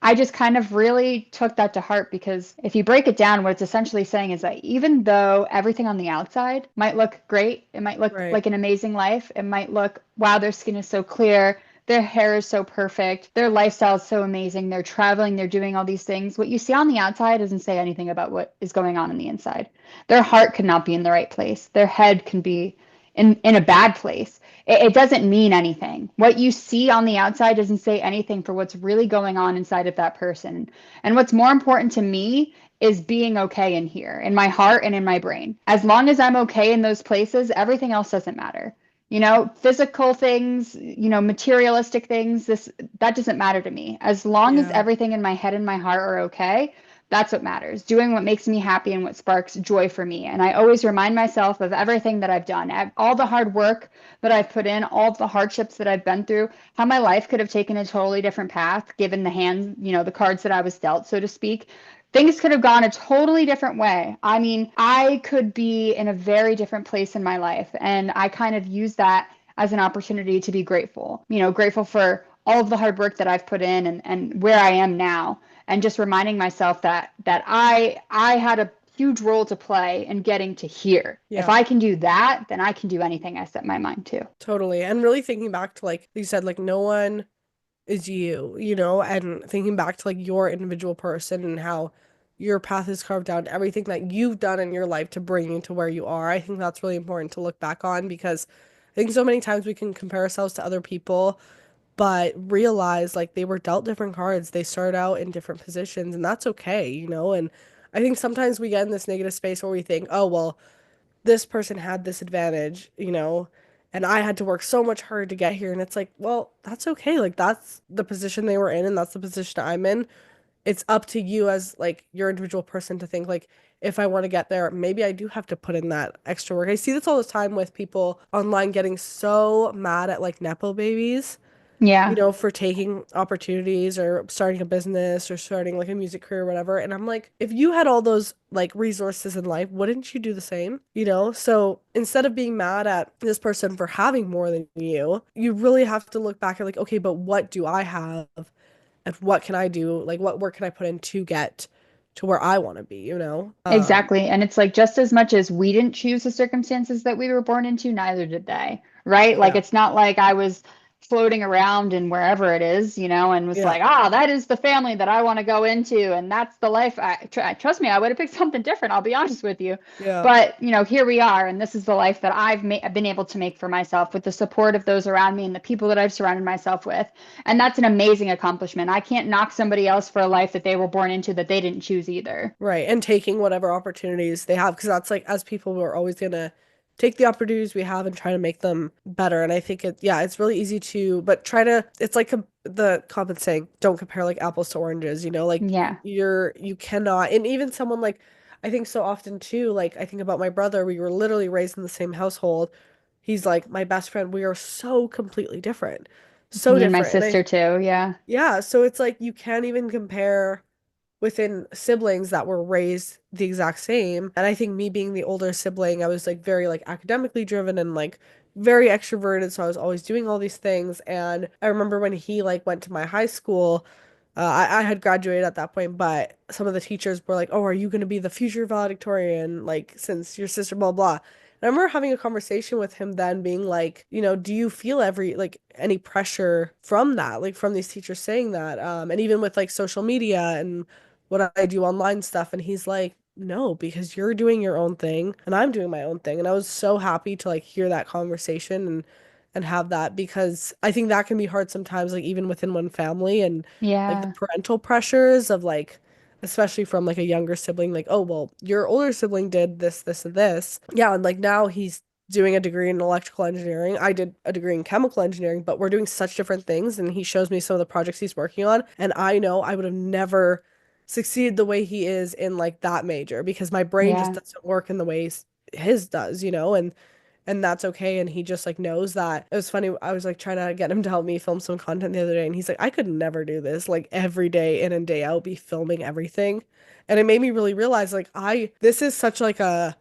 I just kind of really took that to heart because if you break it down, what it's essentially saying is that even though everything on the outside might look great, it might look Right. like an amazing life, it might look, wow, their skin is so clear, their hair is so perfect, their lifestyle is so amazing, they're traveling, they're doing all these things. What you see on the outside doesn't say anything about what is going on the inside. Their heart could not be in the right place, their head can be in a bad place. It doesn't mean anything. What you see on the outside doesn't say anything for what's really going on inside of that person. And what's more important to me is being okay in here, in my heart and in my brain. As long as I'm okay in those places, everything else doesn't matter. Physical things, materialistic things, that doesn't matter to me. As long as Yeah. everything in my head and my heart are okay, that's what matters. Doing what makes me happy and what sparks joy for me. And I always remind myself of everything that I've done, all the hard work that I've put in, all the hardships that I've been through, how my life could have taken a totally different path given the hand, the cards that I was dealt, so to speak. Things could have gone a totally different way. I mean, I could be in a very different place in my life. And I kind of use that as an opportunity to be grateful, grateful for all of the hard work that I've put in and where I am now. And just reminding myself that I had a huge role to play in getting to here. If Yeah. I can do that, then I can do anything I set my mind to. Totally. And really thinking back to like you said, like no one is you, and thinking back to like your individual person and how your path is carved out, everything that you've done in your life to bring you to where you are. I think that's really important to look back on because I think so many times we can compare ourselves to other people, but realize like they were dealt different cards. They started out in different positions, and that's okay. And I think sometimes we get in this negative space where we think, oh, well, this person had this advantage, and I had to work so much harder to get here. And it's like, well, that's okay. Like, that's the position they were in, and that's the position I'm in. It's up to you as like your individual person to think, like, if I want to get there, maybe I do have to put in that extra work. I see this all the time with people online getting so mad at like Nepo babies Yeah. for taking opportunities or starting a business or starting like a music career or whatever. And I'm like, if you had all those like resources in life, wouldn't you do the same? So instead of being mad at this person for having more than you really have to look back at like, okay, but what do I have? And what can I do? Like, what work can I put in to get to where I want to be, you know? Exactly. And it's like just as much as we didn't choose the circumstances that we were born into, neither did they. Right? Like Yeah. it's not like I was floating around in wherever it is, and was Yeah. like, ah, that is the family that I want to go into, and that's the life. Trust me, I would have picked something different. I'll be honest with you. Yeah. But, here we are, and this is the life that I've been able to make for myself with the support of those around me and the people that I've surrounded myself with. And that's an amazing accomplishment. I can't knock somebody else for a life that they were born into that they didn't choose either. Right. And taking whatever opportunities they have, because that's like, as people, we're always gonna take the opportunities we have and try to make them better. And I think yeah, it's really easy to, but try to, it's like the common saying, don't compare like apples to oranges, you know, like Yeah. you cannot, and even someone like, I think so often too, like I think about my brother, we were literally raised in the same household. He's like my best friend. We are so completely different. So Me and my different. And sister too. Yeah. yeah, so it's like you can't even compare within siblings that were raised the exact same. And I think me being the older sibling, I was like very like academically driven and like very extroverted, so I was always doing all these things. And I remember when he like went to my high school, I had graduated at that point, but some of the teachers were like, "Oh, are you going to be the future valedictorian? Like, since your sister, blah blah." And I remember having a conversation with him then, being like, do you feel any pressure from that, like from these teachers saying that, and even with like social media and what I do online stuff. And he's like, no, because you're doing your own thing and I'm doing my own thing. And I was so happy to like hear that conversation and have that, because I think that can be hard sometimes, like even within one family, and like the Yeah. parental pressures of like, especially from like a younger sibling, like, oh, well, your older sibling did this, this, and this. Yeah. And like now he's doing a degree in electrical engineering. I did a degree in chemical engineering, but we're doing such different things. And he shows me some of the projects he's working on. And I know I would have never succeed the way he is in like that major, because my brain just Yeah. doesn't work in the ways his does, and that's okay. And he just like knows that. It was funny. I was like trying to get him to help me film some content the other day, and he's like, I could never do this like every day in and day out, be filming everything. And it made me really realize like this is such like a,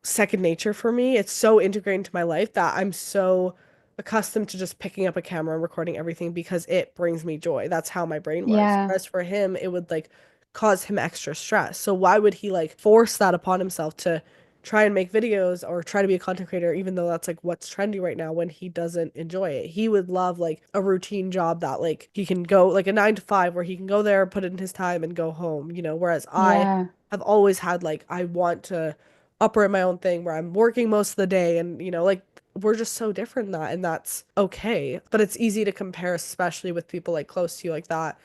second nature for me. It's so integrated into my life that I'm so accustomed to just picking up a camera and recording everything because it brings me joy. That's how my brain works. Yeah. Whereas for him, it would like cause him extra stress. So why would he like force that upon himself to try and make videos or try to be a content creator, even though that's like what's trendy right now, when he doesn't enjoy it? He would love like a routine job that like he can go like a 9 to 5 where he can go there, put in his time and go home, whereas I Yeah. have always had like, I want to operate my own thing where I'm working most of the day, and like we're just so different in that, and that's okay. But it's easy to compare, especially with people like close to you like that.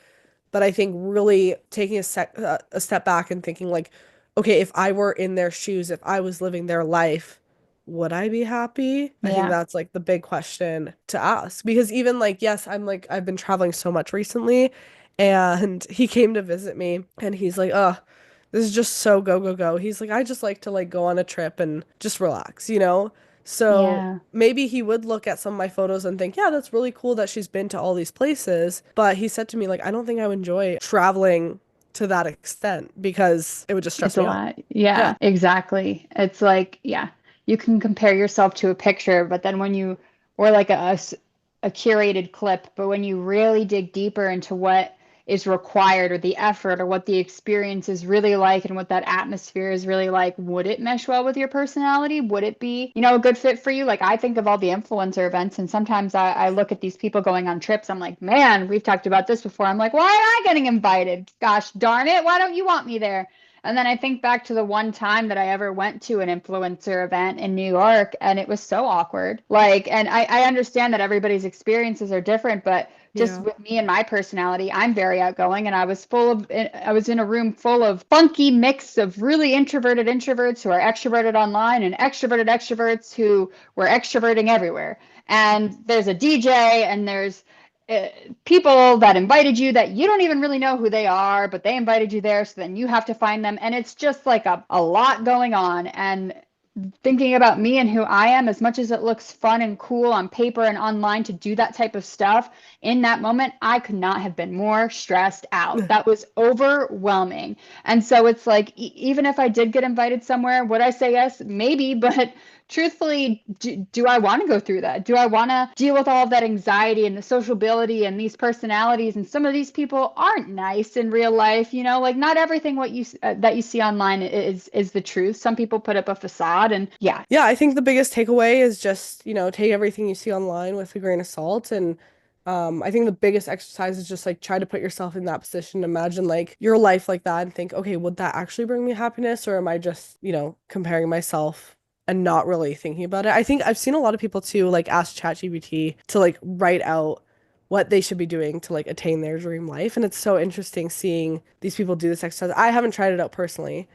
But I think really taking a step back and thinking like, okay, if I were in their shoes, if I was living their life, would I be happy? I think Yeah. that's like the big question to ask. Because even like, yes, I've been traveling so much recently, and he came to visit me and he's like, oh, this is just so go, go, go. He's like, I just like to like go on a trip and just relax. So Yeah. maybe he would look at some of my photos and think, yeah, that's really cool that she's been to all these places. But he said to me, like, I don't think I would enjoy traveling to that extent because it would just stress It's a me out. lot. Yeah. Yeah, exactly. It's like, yeah, you can compare yourself to a picture, but then or like a curated clip, but when you really dig deeper into what is required or the effort or what the experience is really like and what that atmosphere is really like, would it mesh well with your personality? Would it be, a good fit for you? Like I think of all the influencer events, and sometimes I look at these people going on trips. I'm like, man, we've talked about this before. I'm like, why am I getting invited? Gosh darn it, why don't you want me there? And then I think back to the one time that I ever went to an influencer event in New York, and it was so awkward. Like, and I understand that everybody's experiences are different, but just Yeah. with me and my personality, I'm very outgoing, and I was in a room full of funky mix of really introverted introverts who are extroverted online and extroverted extroverts who were extroverting everywhere. And there's a DJ, and there's uh, people that invited you that you don't even really know who they are, but they invited you there, so then you have to find them. And it's just like a lot going on. And thinking about me and who I am, as much as it looks fun and cool on paper and online to do that type of stuff, in that moment, I could not have been more stressed out. That was overwhelming. And so it's like, even if I did get invited somewhere, would I say yes? Maybe, but truthfully, do I want to go through that? Do I want to deal with all of that anxiety and the sociability and these personalities? And some of these people aren't nice in real life, you know, like not everything what you that you see online is the truth. Some people put up a facade, and yeah. Yeah, I think the biggest takeaway is just, take everything you see online with a grain of salt. And I think the biggest exercise is just like try to put yourself in that position. Imagine like your life like that and think, okay, would that actually bring me happiness? Or am I just, comparing myself and not really thinking about it? I think I've seen a lot of people too, like ask ChatGPT to like write out what they should be doing to like attain their dream life. And it's so interesting seeing these people do this exercise. I haven't tried it out personally.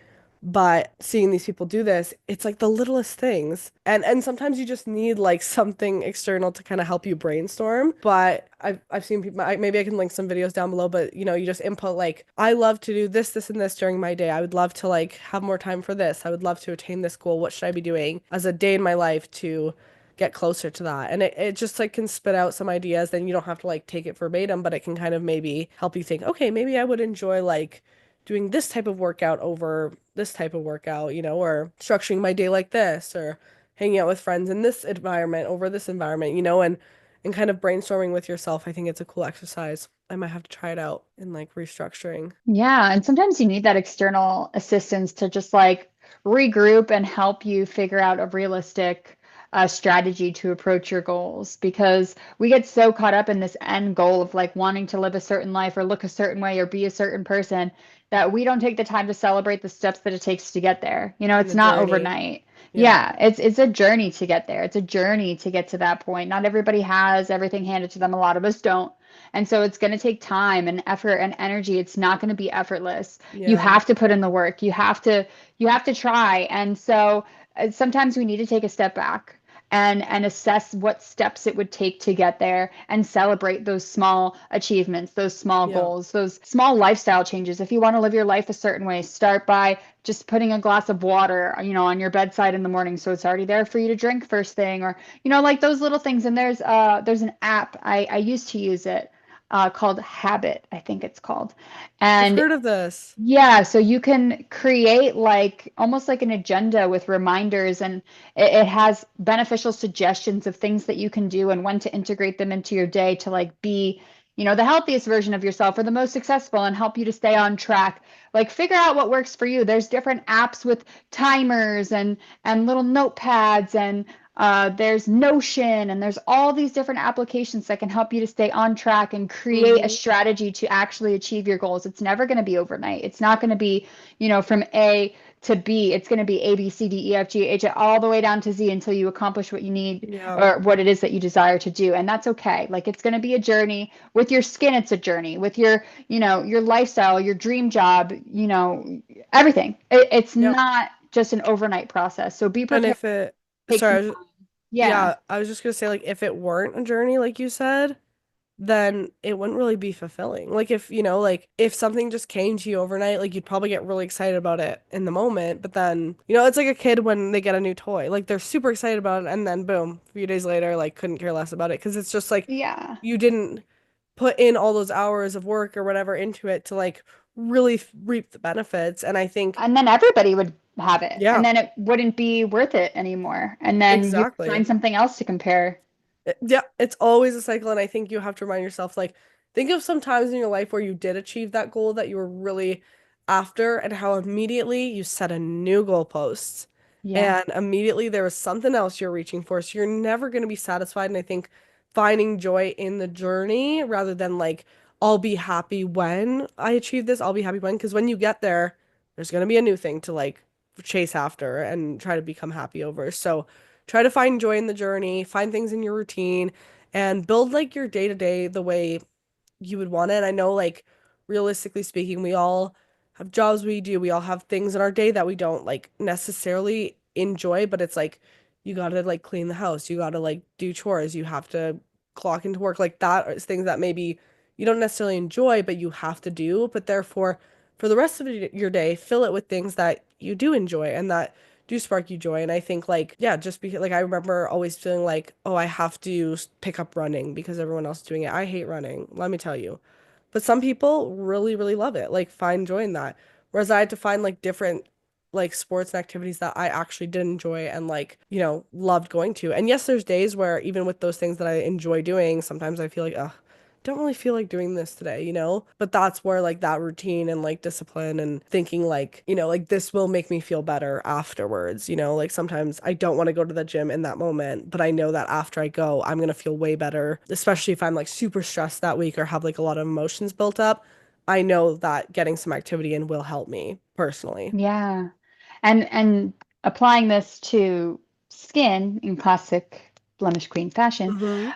But seeing these people do this, it's like the littlest things. And sometimes you just need like something external to kind of help you brainstorm. But I've seen people, maybe I can link some videos down below, but you just input like, I love to do this, this, and this during my day. I would love to like have more time for this. I would love to attain this goal. What should I be doing as a day in my life to get closer to that? And it just like can spit out some ideas. Then you don't have to like take it verbatim, but it can kind of maybe help you think, okay, maybe I would enjoy like doing this type of workout over this type of workout, or structuring my day like this, or hanging out with friends in this environment over this environment, and kind of brainstorming with yourself. I think it's a cool exercise. I might have to try it out in like restructuring. Yeah, and sometimes you need that external assistance to just like regroup and help you figure out a realistic strategy to approach your goals because we get so caught up in this end goal of like wanting to live a certain life or look a certain way or be a certain person that we don't take the time to celebrate the steps that it takes to get there. You know, In it's the not journey. overnight. Yeah. Yeah, it's a journey to get there. It's a journey to get to that point. Not everybody has everything handed to them. A lot of us don't. And so it's going to take time and effort and energy. It's not going to be effortless. You Yeah. have to put in the work. You have to try. And so sometimes we need to take a step back and assess what steps it would take to get there and celebrate those small achievements, those small Yeah. goals, those small lifestyle changes. If you want to live your life a certain way, start by just putting a glass of water, on your bedside in the morning so it's already there for you to drink first thing or like those little things. And there's an app I used to use it called Habit, I think it's called. I've And heard of this. yeah, so you can create like almost like an agenda with reminders, and it has beneficial suggestions of things that you can do and when to integrate them into your day to like be, the healthiest version of yourself or the most successful and help you to stay on track. Like figure out what works for you. There's different apps with timers and little notepads and there's Notion and there's all these different applications that can help you to stay on track and create a Mm-hmm. strategy to actually achieve your goals. It's never going to be overnight. It's not going to be, from A to B. It's going to be A, B, C, D, E, F, G, H, all the way down to Z until you accomplish what you need Yeah. or what it is that you desire to do. And that's okay. Like it's going to be a journey. With your skin, it's a journey. With your lifestyle, your dream job, everything. It's Yep. not just an overnight process. So be And prepared. if it, Take some sorry, time. Yeah. yeah, I was just gonna say like if it weren't a journey, like you said, then it wouldn't really be fulfilling. Like if, like if something just came to you overnight, like you'd probably get really excited about it in the moment, but then, it's like a kid when they get a new toy. Like they're super excited about it and then boom, a few days later, like couldn't care less about it because it's just like Yeah. you didn't put in all those hours of work or whatever into it to like really reap the benefits. And I think, And then everybody would have it. And yeah, then it wouldn't be worth it anymore. And then you would exactly. find something else to compare. Yeah, it's always a cycle, and I think you have to remind yourself, like, think of some times in your life where you did achieve that goal that you were really after, and how immediately you set a new goalpost, Yeah. and immediately there was something else you're reaching for. So you're never going to be satisfied. And I think finding joy in the journey rather than like, I'll be happy when I achieve this, I'll be happy when, because when you get there, there's going to be a new thing to like chase after and try to become happy over. So try to find joy in the journey, find things in your routine, and build like your day to day the way you would want it. And I know, like, realistically speaking, we all have jobs we do, we all have things in our day that we don't like necessarily enjoy, but it's like you gotta like clean the house, you gotta like do chores, you have to clock into work. Like that is things that maybe you don't necessarily enjoy, but you have to do. But therefore, for the rest of your day, fill it with things that you do enjoy and that do spark you joy. And I think like, yeah, just because like I remember always feeling like, oh, I have to pick up running because everyone else is doing it. I hate running, let me tell you. But some people really, really love it, like find joy in that. Whereas I had to find like different like sports and activities that I actually did enjoy and like, loved going to. And yes, there's days where even with those things that I enjoy doing, sometimes I feel like, ugh, don't really feel like doing this today, But that's where like that routine and like discipline and thinking like, like this will make me feel better afterwards, Like sometimes I don't want to go to the gym in that moment, but I know that after I go, I'm going to feel way better, especially if I'm like super stressed that week or have like a lot of emotions built up. I know that getting some activity in will help me personally. Yeah. And applying this to skin in classic blemish queen fashion, Mm-hmm.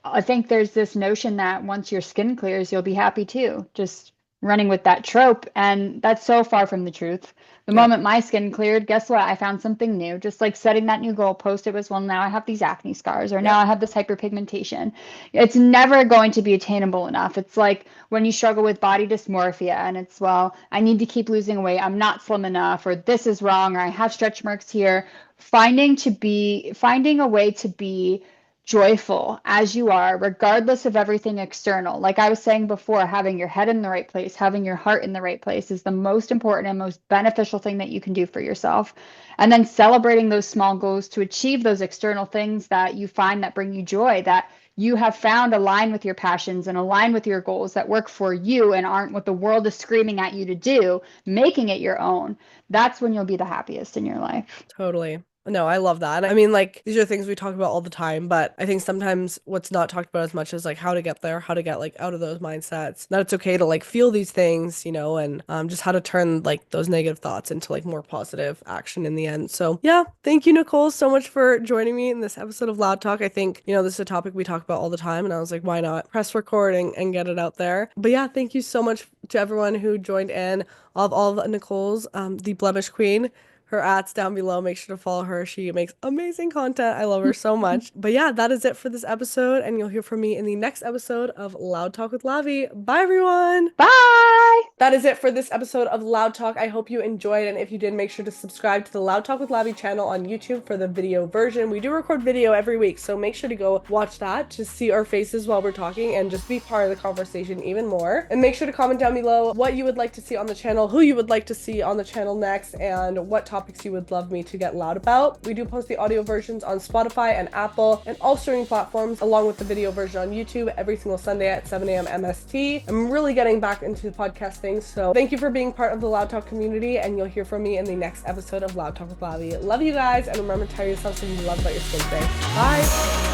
I think there's this notion that once your skin clears, you'll be happy too. Just running with that trope. And that's so far from the truth. The Yeah, moment my skin cleared, guess what? I found something new. Just like setting that new goal post, it was, well, now I have these acne scars, or now yep, I have this hyperpigmentation. It's never going to be attainable enough. It's like when you struggle with body dysmorphia and it's, well, I need to keep losing weight. I'm not slim enough, or this is wrong, or I have stretch marks here. Finding a way to be joyful as you are, regardless of everything external. Like I was saying before, having your head in the right place, having your heart in the right place is the most important and most beneficial thing that you can do for yourself. And then celebrating those small goals to achieve those external things that you find that bring you joy, that you have found align with your passions and align with your goals that work for you and aren't what the world is screaming at you to do, making it your own. That's when you'll be the happiest in your life. totally. No, I love that. I mean, like, these are things we talk about all the time, but I think sometimes what's not talked about as much is like how to get there, how to get like out of those mindsets. That it's okay to like feel these things, and just how to turn like those negative thoughts into like more positive action in the end. So, yeah, thank you, Nicole, so much for joining me in this episode of Loud Talk. I think, this is a topic we talk about all the time, and I was like, why not press record and get it out there? But yeah, thank you so much to everyone who joined in, all of Nicole's, the Blemish Queen. Her at's down below. Make sure to follow her. She makes amazing content. I love her so much. But yeah, that is it for this episode. And you'll hear from me in the next episode of Loud Talk with Lavi. Bye, everyone. Bye. That is it for this episode of Loud Talk. I hope you enjoyed, and if you did, make sure to subscribe to the Loud Talk with Lavi channel on YouTube for the video version. We do record video every week, so make sure to go watch that to see our faces while we're talking and just be part of the conversation even more. And make sure to comment down below what you would like to see on the channel, who you would like to see on the channel next, and what topics you would love me to get loud about. We do post the audio versions on Spotify and Apple and all streaming platforms, along with the video version on YouTube every single Sunday at 7 a.m. MST. I'm really getting back into the podcast thing. So thank you for being part of the Loud Talk community, and you'll hear from me in the next episode of Loud Talk with Lavi. Love you guys, and remember to tell yourself something you love about your skin today. Bye.